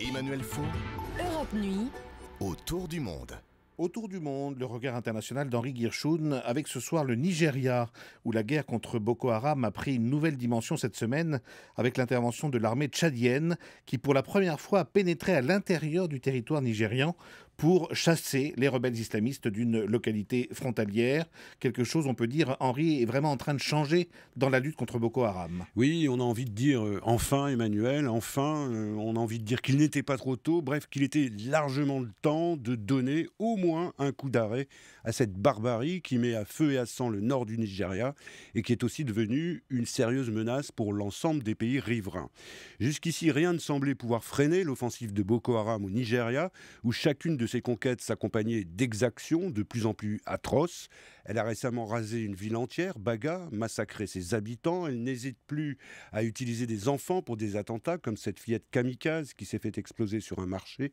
Emmanuel Faux, Europe Nuit, autour du monde. Autour du monde, le regard international d'Henri Guirchoun, avec ce soir le Nigeria, où la guerre contre Boko Haram a pris une nouvelle dimension cette semaine, avec l'intervention de l'armée tchadienne, qui pour la première fois a pénétré à l'intérieur du territoire nigérian pour chasser les rebelles islamistes d'une localité frontalière. Quelque chose, on peut dire, Henri, est vraiment en train de changer dans la lutte contre Boko Haram. Oui, on a envie de dire enfin Emmanuel, enfin, on a envie de dire qu'il n'était pas trop tôt, bref, qu'il était largement le temps de donner au moins un coup d'arrêt à cette barbarie qui met à feu et à sang le nord du Nigeria et qui est aussi devenue une sérieuse menace pour l'ensemble des pays riverains. Jusqu'ici, rien ne semblait pouvoir freiner l'offensive de Boko Haram au Nigeria, où chacune de ses conquêtes s'accompagnait d'exactions de plus en plus atroces. Elle a récemment rasé une ville entière, Baga, massacré ses habitants. Elle n'hésite plus à utiliser des enfants pour des attentats, comme cette fillette kamikaze qui s'est fait exploser sur un marché.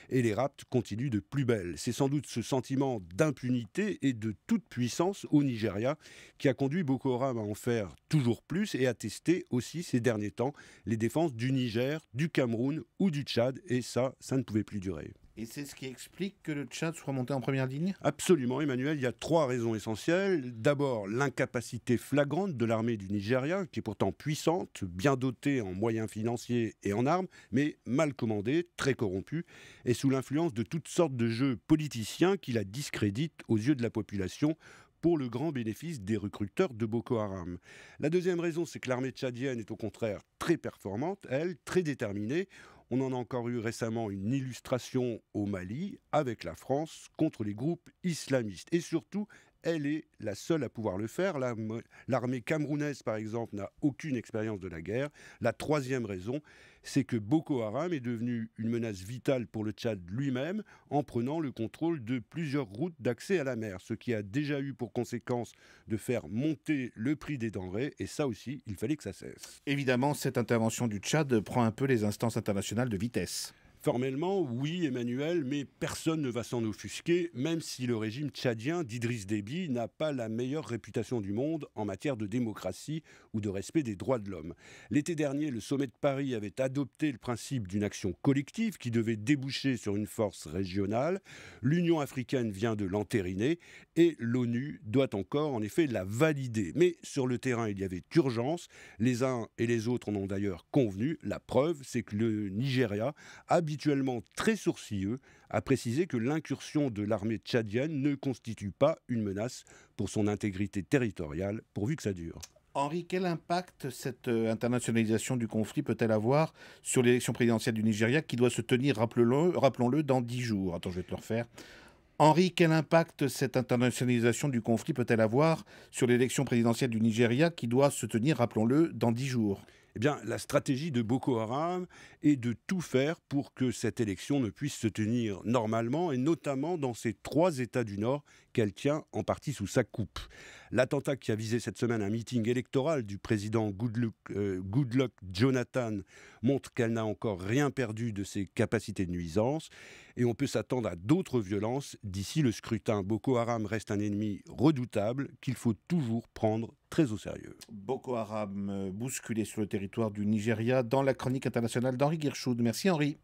Et les rapts continuent de plus belle. C'est sans doute ce sentiment d'impunité et de toute puissance au Nigeria qui a conduit Boko Haram à en faire toujours plus et à tester aussi ces derniers temps les défenses du Niger, du Cameroun ou du Tchad. Et ça ne pouvait plus durer. Et c'est ce qui explique que le Tchad soit monté en première ligne ? Absolument, Emmanuel. Il y a trois raisons essentielles. D'abord, l'incapacité flagrante de l'armée du Nigeria, qui est pourtant puissante, bien dotée en moyens financiers et en armes, mais mal commandée, très corrompue, et sous l'influence de toutes sortes de jeux politiciens qui la discréditent aux yeux de la population, pour le grand bénéfice des recruteurs de Boko Haram. La deuxième raison, c'est que l'armée tchadienne est au contraire très performante, elle, très déterminée. On en a encore eu récemment une illustration au Mali, avec la France, contre les groupes islamistes. Et surtout, elle est la seule à pouvoir le faire. L'armée camerounaise, par exemple, n'a aucune expérience de la guerre. La troisième raison, c'est que Boko Haram est devenu une menace vitale pour le Tchad lui-même en prenant le contrôle de plusieurs routes d'accès à la mer, ce qui a déjà eu pour conséquence de faire monter le prix des denrées. Et ça aussi, il fallait que ça cesse. Évidemment, cette intervention du Tchad prend un peu les instances internationales de vitesse. Formellement, oui, Emmanuel, mais personne ne va s'en offusquer, même si le régime tchadien d'Idriss Déby n'a pas la meilleure réputation du monde en matière de démocratie ou de respect des droits de l'homme. L'été dernier, le sommet de Paris avait adopté le principe d'une action collective qui devait déboucher sur une force régionale. L'Union africaine vient de l'entériner et l'ONU doit encore, en effet, la valider. Mais sur le terrain, il y avait urgence. Les uns et les autres en ont d'ailleurs convenu. La preuve, c'est que le Nigeria, habituellement très sourcilleux, a précisé que l'incursion de l'armée tchadienne ne constitue pas une menace pour son intégrité territoriale, pourvu que ça dure. Henri, quel impact cette internationalisation du conflit peut-elle avoir sur l'élection présidentielle du Nigeria qui doit se tenir, rappelons-le, dans 10 jours ? Attends, je vais te le refaire. Henri, quel impact cette internationalisation du conflit peut-elle avoir sur l'élection présidentielle du Nigeria qui doit se tenir, rappelons-le, dans 10 jours ? Eh bien, la stratégie de Boko Haram est de tout faire pour que cette élection ne puisse se tenir normalement, et notamment dans ces 3 États du Nord qu'elle tient en partie sous sa coupe. L'attentat qui a visé cette semaine un meeting électoral du président Goodluck Jonathan montre qu'elle n'a encore rien perdu de ses capacités de nuisance, et on peut s'attendre à d'autres violences d'ici le scrutin. Boko Haram reste un ennemi redoutable qu'il faut toujours prendre très au sérieux. Boko Haram bousculé sur le territoire du Nigeria dans la chronique internationale d'Henri Guirchoun. Merci Henri.